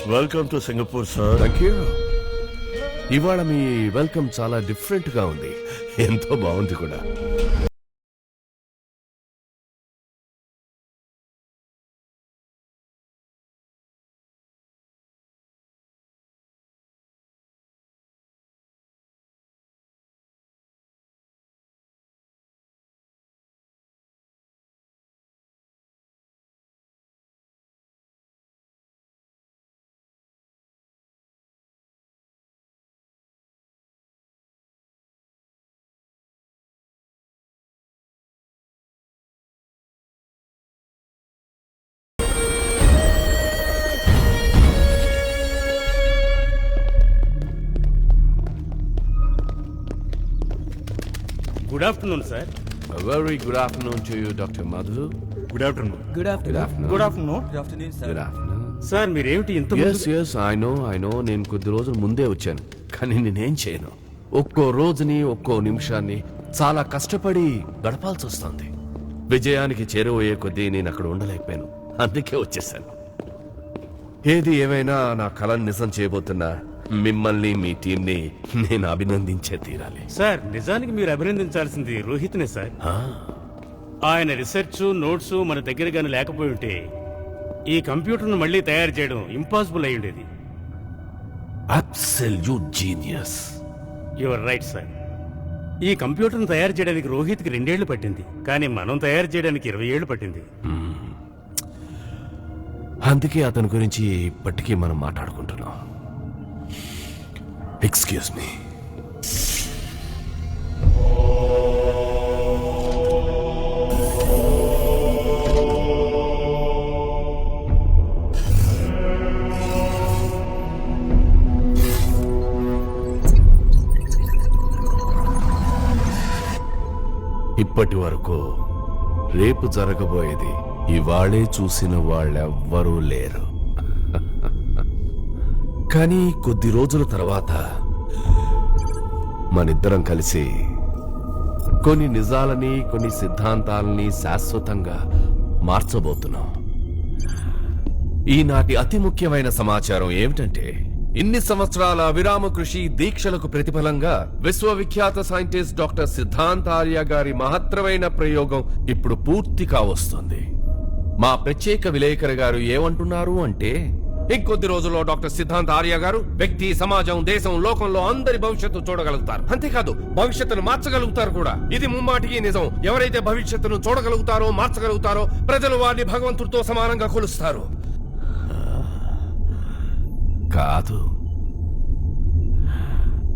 Welcome to Singapore sir. Thank you. ఇవాళ me welcome చాలా different గా ఉంది. ఎంతో బాగుంది కూడా. Good afternoon sir. Very good afternoon to you doctor Madhu. Good afternoon. Good afternoon. Good afternoon. Good afternoon. Sir మీరేమిటి ఇంత ఎస్ ఐ నో నేను కొద్ది రోజుల ముందే వచ్చాను, కానీ నేనేం చేయను. ఒక్కో రోజుని ఒక్కో నిమిషాన్ని చాలా కష్టపడి గడపాల్సి వస్తుంది. విజయానికి చేరువయ్యే కొద్దీ నేను అక్కడ ఉండలేకపోయాను, అందుకే వచ్చేసాను. ఏది ఏమైనా నా కళను నిజం చేయబోతున్నా మిమ్మల్ని మీ టీంని నేను అభినందించే తీరాలి. సార్ నిజానికి మీరు అభినందించాల్సింది రోహిత్నే సార్. ఆయన రీసెర్చ్ నోట్స్ మన దగ్గర గాని లేకపోయి ఉంటే ఈ కంప్యూటర్ను మళ్ళీ తయారు చేయడం ఇంపాసిబుల్ అయి ఉండేది. Absolute genius. Your right sir. ఈ కంప్యూటర్ను తయారు చేయడానికి రోహిత్కి 2 ఏళ్లు పట్టింది, కానీ మనం తయారు చేయడానికి 20 ఏళ్లు పట్టింది. అందుకే అతని గురించి ఇప్పటికీ మనం మాట్లాడుకుంటున్నాం. Excuse me. ఇప్పటి వరకు రేపు జరగబోయేది ఇవాళే చూసిన వాళ్ళెవ్వరూ లేరు. కానీ కొద్ది రోజుల తర్వాత మనిద్దరం కలిసి కొన్ని నిజాలని కొన్ని సిద్ధాంతాలని శాశ్వతంగా మార్చబోతున్నాం. ఈనాటి అతి ముఖ్యమైన సమాచారం ఏమిటంటే, ఇన్ని సంవత్సరాల విరామ కృషి దీక్షలకు ప్రతిఫలంగా విశ్వవిఖ్యాత సైంటిస్ట్ డాక్టర్ సిద్ధాంత్ ఆర్య గారి మహత్తరమైన ప్రయోగం ఇప్పుడు పూర్తి కావస్తుంది. మా ప్రత్యేక విలేకరి గారు ఏమంటున్నారు అంటే, ఇంకొద్ది రోజుల్లో డాక్టర్ సిద్ధాంత్ ఆర్య గారు వ్యక్తి, సమాజం, దేశం, లోకంలో అందరి భవిష్యత్తు చూడగలుగుతారు. అంతేకాదు భవిష్యత్తును మార్చగలుగుతారు కూడా. ఇది ముమ్మాటికి నిజం. ఎవరైతే భవిష్యత్తును చూడగలుగుతారో, మార్చగలుగుతారో, ప్రజలు వారిని భగవంతుడితో సమానంగా కొలుస్తారు. కాదు,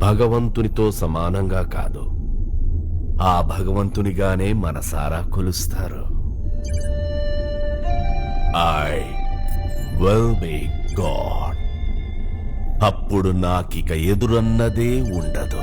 భగవంతునితో సమానంగా కాదు, ఆ భగవంతునిగానే మనసారా కొలుస్తారు. I will be God. అప్పుడు నాకిక ఎదురన్నదే ఉండదు.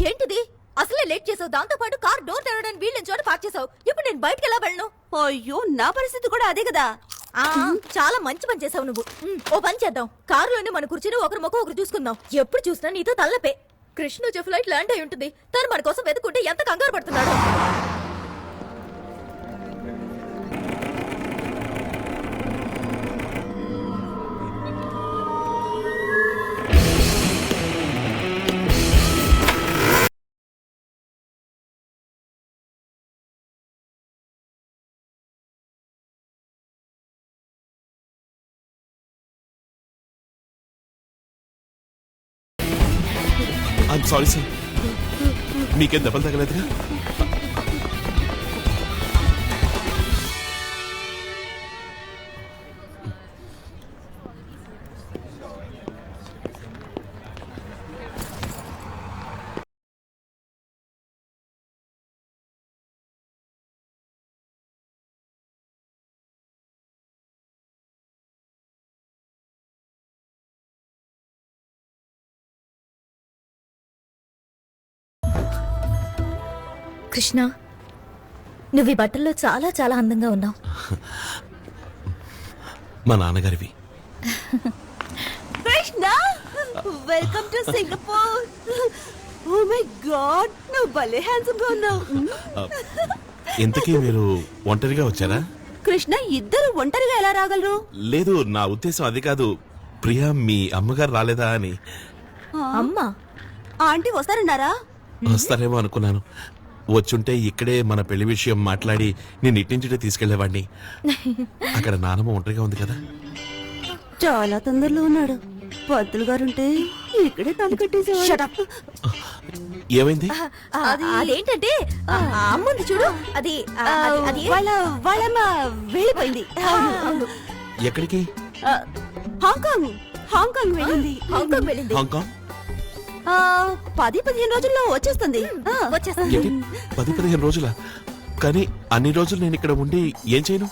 ఏంటిది? అసలే లేట్ చేసావు. దాంతో పాటు కార్ డోర్ తెరవడానికి వీళ్ళని చోట పార్క్ చేసావు. ఇప్పుడు నేను బయటకు ఎలా వెళ్ళను? అయ్యో, నా పరిస్థితి కూడా అదే కదా. చాలా మంచి పని చేసావు నువ్వు. ఓ పని చేద్దాం, కారులోనే మన కూర్చుని ఒకరి ముఖం ఒకరు చూసుకుందాం. ఎప్పుడు చూసినా నీతో తల్లపే. కృష్ణ ఫ్లైట్ ల్యాండ్ అయి ఉంటుంది. తను మన కోసం వెతుకుంటే ఎంత కంగారు పడుతున్నాడు. ఐఎమ్ సారీ సార్, మీకేం దెబ్బలు తగలేదుగా? కృష్ణ, నువ్వు ఈ బట్టల్లో చాలా చాలా అందంగా ఉన్నావు. మా నాన్నగారివి. Krishna welcome to Singapore. Oh my god, నువ్వు భలే హ్యాండ్సమ్ గా ఉన్నావు. ఇంతకీ మీరు ఒంటరిగా వచ్చారా? కృష్ణ, ఇద్దరు ఒంటరిగా ఎలా రాగలరు? లేదు, నా ఉద్దేశం అది కాదు. ప్రియా, మీ అమ్మగారు రాలేదా అని. అమ్మా, ఆంటీ వస్తారన్నారా? వస్తారేమో అనుకున్నాను. వచ్చుంటే ఇక్కడే మన పెళ్లి విషయం మాట్లాడి నేను ఇట్టించుటే తీసుకెళ్లేవాడిని. అక్కడ నానమ్మ ఒంటరిగా ఉంది కదా. చాలా తొందరలో ఉన్నాడు. పంతులు గారుంటే ఇక్కడే తల కట్టేసేవాడు. ఏమైంది? అదేంటంటే అమ్ముంది చూడు, అది అది వాళ్ళమ్మ వెళ్ళిపోయింది. ఎక్కడికి? హాంకాంగ్ హాంకాంగ్ వెళ్ళింది. హాంకాంగ్ వెళ్ళింది. హాంకాంగ్? 10-15 రోజుల్లో వచ్చేస్తుంది. వచ్చేస్తుంది. ఏంటి, 10-15 రోజులా? కానీ అన్ని రోజులు నేను ఇక్కడ ఉండి ఏం చేయను?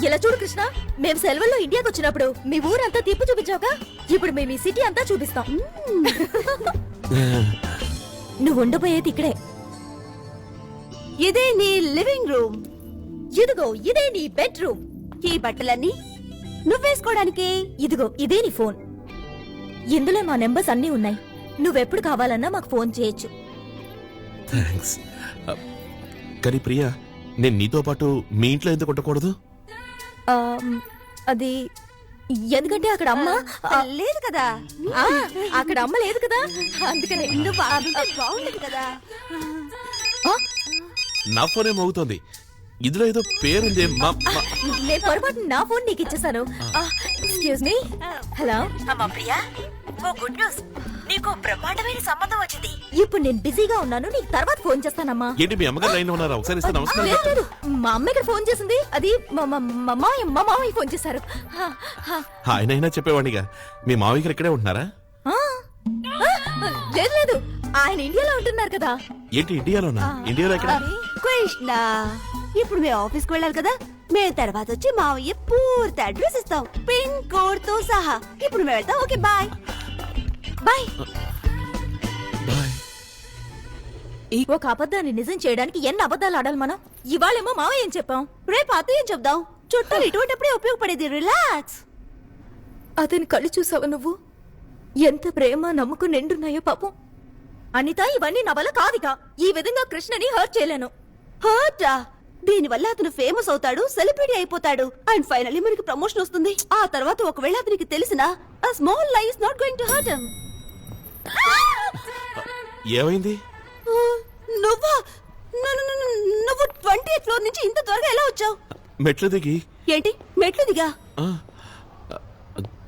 ఇలా చూడు కృష్ణ, మేము సెలవుల్లో ఇండియాకి వచ్చినప్పుడు మీ ఊరంతా తిప్పు చూపించావుగా, ఇప్పుడు మేము ఈ సిటీ అంతా చూపిస్తాం. నువ్వు ఉండబోయేది ఇక్కడే. ఇదే నీ లివింగ్ రూమ్. ఇదిగో ఇదే నీ బెడ్రూమ్. ఈ బట్టలన్నీ నువ్వేసుకోవడానికి. ఇదిగో ఇదే నీ ఫోన్. ఇందులో మా నెంబర్స్ అన్నీ ఉన్నాయి. నువ్వెప్పుడు కావాలన్నా మాకు ఫోన్ చేయొచ్చు. థ్యాంక్స్. కానీ ప్రియా, నేను నీతో పాటు మీ ఇంట్లో ఎందుకు ఉండకూడదు? అది ఎందుకంటే అక్కడ అమ్మ లేదు కదా. అక్కడ అమ్మ లేదు కదా, అందుకనే. నువ్వు బాగుండదు కదా. నా ఫోన్ ఏమవుతోంది? ఇందులో ఏదో పేరుంది. నేను పొరపాటు నా ఫోన్ నీకు ఇచ్చేసాను. Excuse me. హలో అమ్మా ప్రియా, ఓ గుడ్ న్యూస్. నీకు బ్రహ్మాండమైన సంబంధం వచ్చింది. ఇప్పుడు నేను బిజీగా ఉన్నాను, నీకు తర్వాత ఫోన్ చేస్తానమ్మా. ఏంటి, మీ అమ్మగారు లైన్ లో ఉన్నారా? ఒకసారి ఇస్తే నమస్కారం. లేదు, మా అమ్మ ఇక్కడ ఫోన్ చేసింది. అది మా మామయ్య ఫోన్ చేశారు. ఆయనైనా చెప్పేవాడిగా. మీ మావయ్య గారు ఇక్కడే ఉంటున్నారా? లేదు లేదు, ఆయన ఇండియాలో ఉంటున్నారు కదా. ఏంటి, ఇండియాలోనా? ఇండియాలో ఎక్కడ? కృష్ణ, ఇప్పుడు మేము ఆఫీస్కి వెళ్ళాలి కదా. మేము తర్వాత వచ్చి మావయ్య పూర్తి అడ్రస్ ఇస్తాం, పిన్ కోడ్ తో సహా. ఇప్పుడు మేము వెళ్తాం. Okay, bye bye. బాయ్. ఒక అబద్ధాన్ని నిజం చేయడానికి ఎన్ని అబద్ధాలు ఆడాలి మనం. ఇవాళేమో మావయ్య ఏం చెప్పాం, రేపు అత్తయ్య చెప్దాం. చుట్టాలు ఇటువంటిప్పుడే ఉపయోగపడేది. రిలాక్స్. అతని కళ్ళు చూసావా నువ్వు? ఎంత ప్రేమ నమ్మకం నిండున్నాయో పాపం. అనిత, ఇవన్నీ నా వల్ల కాదిగా. ఈ విధంగా కృష్ణని హర్ట్ చేయలేను. హర్టా? దీనివల్ల అతను ఫేమస్ అవుతాడు, సెలబ్రిటీ అయిపోతాడు, అండ్ ఫైనల్లీ మనకి ప్రమోషన్ వస్తుంది. ఆ తర్వాత ఒకవేళ అతనికి తెలిసినా, a small lie is not going to hurt him. ఏమైంది? నువ్వా? నువ్వు 20th ఫ్లోర్ నుంచి ఇంత త్వరగా ఎలా వచ్చావు? మెట్లు దిగి. ఏంటి మెట్లు దిగా?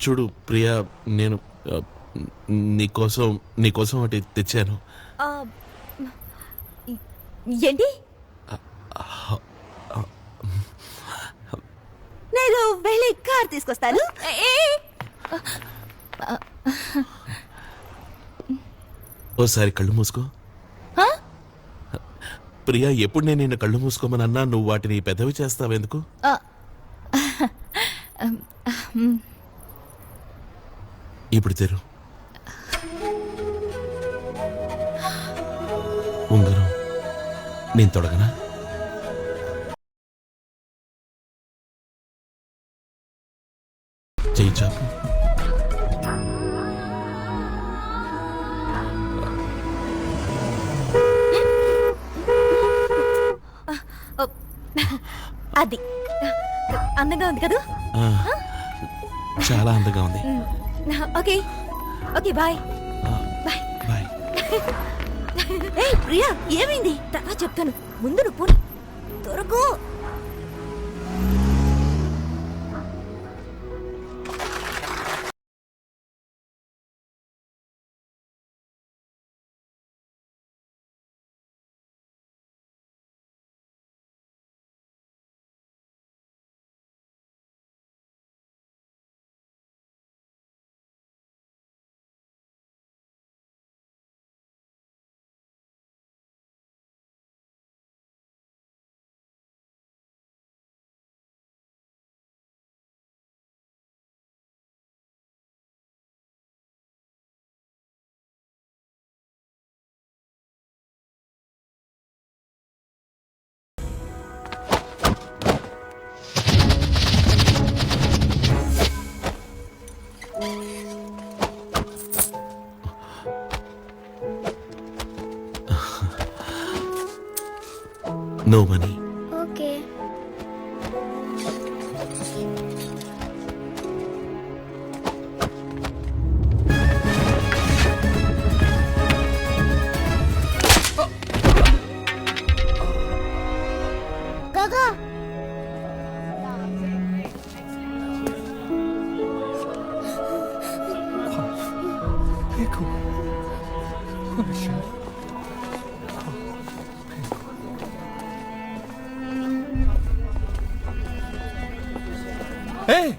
చూడు ప్రియా, నేను నీకోసం ఒకటి తెచ్చాను. ఏంటి? నేను వెళ్ళి కార్ తీసుకొస్తాను. ఓసారి కళ్ళు మూసుకో. ప్రియా, ఎప్పుడు నేను నిన్న కళ్ళు మూసుకోమనన్నా నువ్వు వాటిని పెద్దవి చేస్తావెందుకు? ఇప్పుడు తెరు. ఉంగరం నేను తొడగనా? చెయ్యి చాపు. అది అందంగా ఉంది కదా. చాలా అందంగా ఉంది. Okay okay, bye bye bye. Priya, ఏమైంది? తర్వాత చెప్తాను, ముందు నువ్వు పోనీ. దొరకు. No money. ఓకే. గాగా Hey!